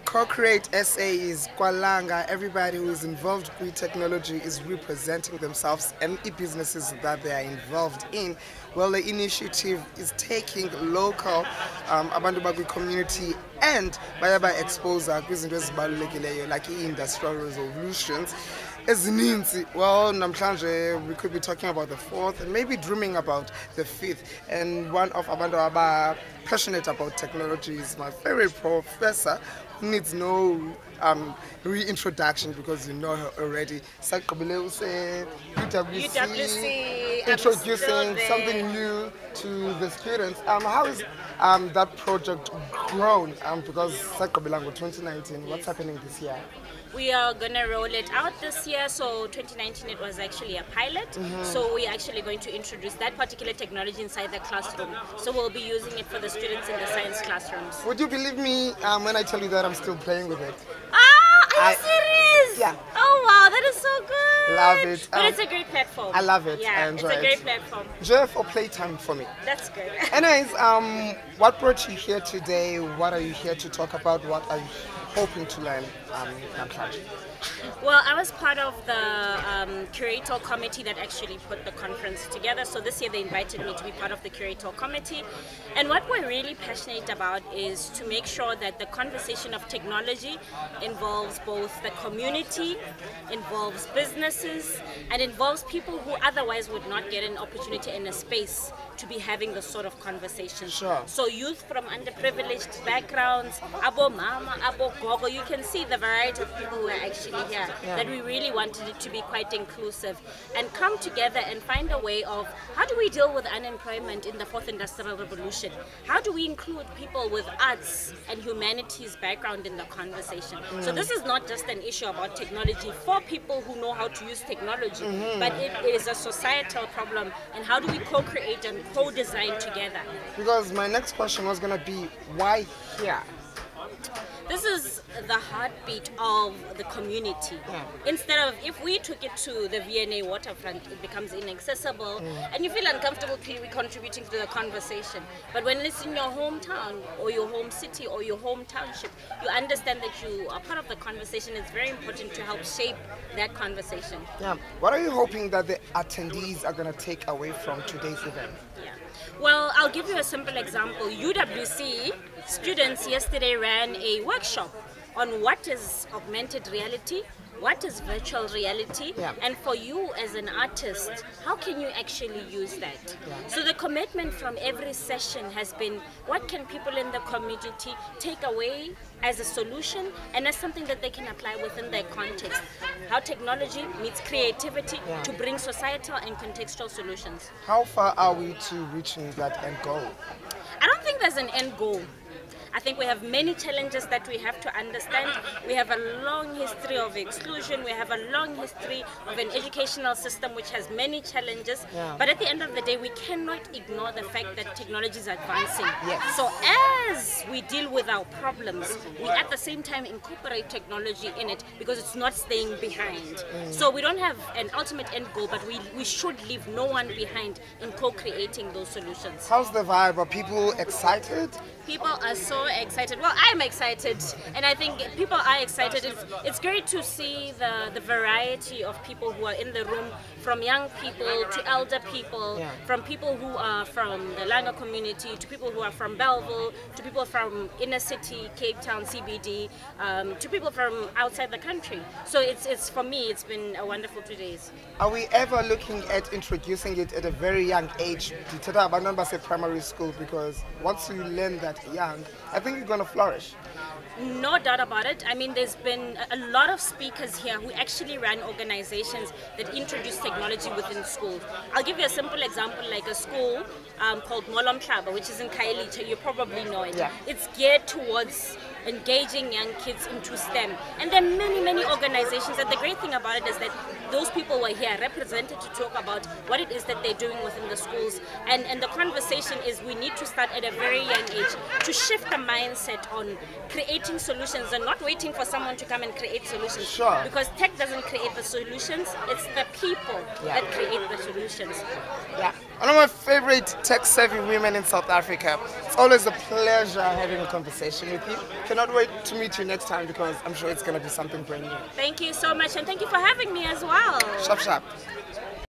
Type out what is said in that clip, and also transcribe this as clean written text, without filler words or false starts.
Co-Create SA is Kwalanga. Everybody who is involved with technology is representing themselves and the businesses that they are involved in. Well, the initiative is taking local abantu bakwi community and bayaba exposure kwizinto ezibalulekileyo like industrial resolutions. Well, namhlanje we could be talking about the fourth and maybe dreaming about the fifth. And one of abantu aba passionate about technology is my favorite professor, who needs no reintroduction because you know her already. UWC, introducing something new to the students. How is that project grown? Because 2019, what's happening this year? We are going to roll it out this year. So 2019 it was actually a pilot. So we're actually going to introduce that particular technology inside the classroom. So we'll be using it for the students in the science classrooms. Would you believe me when I tell you that I'm still playing with it? Are you serious? Yeah. Oh wow, that is so good. Love it. But it's a great platform. I love it. Yeah, I enjoy it's a great platform. Just for playtime for me. That's good. Anyways, what brought you here today? What are you here to talk about? What are you hoping to learn? Well, I was part of the curator committee that actually put the conference together. So this year they invited me to be part of the curator committee. And what we're really passionate about is to make sure that the conversation of technology involves both the community, involves businesses, and involves people who otherwise would not get an opportunity in a space to be having this sort of conversation. Sure. So youth from underprivileged backgrounds, abo mama, abo gogo, you can see the variety of people who are actually here, that we really wanted it to be quite inclusive and come together and find a way of how do we deal with unemployment in the fourth industrial revolution? How do we include people with arts and humanities background in the conversation? So this is not just an issue about technology for people who know how to use technology, but it is a societal problem, and how do we co-create and co-design together? Because my next question was going to be, why here? This is the heartbeat of the community. Instead of, if we took it to the VNA waterfront, it becomes inaccessible and you feel uncomfortable contributing to the conversation. But when it's in your hometown or your home city or your home township, you understand that you are part of the conversation. It's very important to help shape that conversation. Yeah. What are you hoping that the attendees are going to take away from today's event? Yeah. Well, I'll give you a simple example. UWC students yesterday ran a workshop on what is augmented reality, what is virtual reality, and for you as an artist, how can you actually use that? So the commitment from every session has been, what can people in the community take away as a solution and as something that they can apply within their context? How technology meets creativity to bring societal and contextual solutions. How far are we to reaching that end goal? I don't think there's an end goal. I think we have many challenges that we have to understand. We have a long history of exclusion. We have a long history of an educational system which has many challenges. But at the end of the day, we cannot ignore the fact that technology is advancing. So as we deal with our problems, we at the same time incorporate technology in it because it's not staying behind. So we don't have an ultimate end goal, but we should leave no one behind in co-creating those solutions. How's the vibe? Are people excited? People are so excited. Well, I'm excited, and I think people are excited. It's great to see the variety of people who are in the room, from young people to elder people, from people who are from the Llama community to people who are from Belleville, to people from inner city, Cape Town, CBD, to people from outside the country. So it's for me, it's been a wonderful 2 days. Are we ever looking at introducing it at a very young age? Primary school, because once you learn that young, I think you're going to flourish. No doubt about it. I mean, there's been a lot of speakers here who actually run organizations that introduce technology within schools. I'll give you a simple example, like a school called Molom Llama, which is in Khayelitsha. You probably know it. It's geared towards engaging young kids into STEM. And there are many, many organizations, and the great thing about it is that those people were here represented to talk about what it is that they're doing within the schools. And the conversation is we need to start at a very young age to shift the mindset on creating solutions and not waiting for someone to come and create solutions. Sure. Because tech doesn't create the solutions, it's the people that create the solutions. Yeah. One of my favorite tech-savvy women in South Africa. It's always a pleasure having a conversation with you. Cannot wait to meet you next time because I'm sure it's going to be something brand new. Thank you so much, and thank you for having me as well. Sharp, sharp.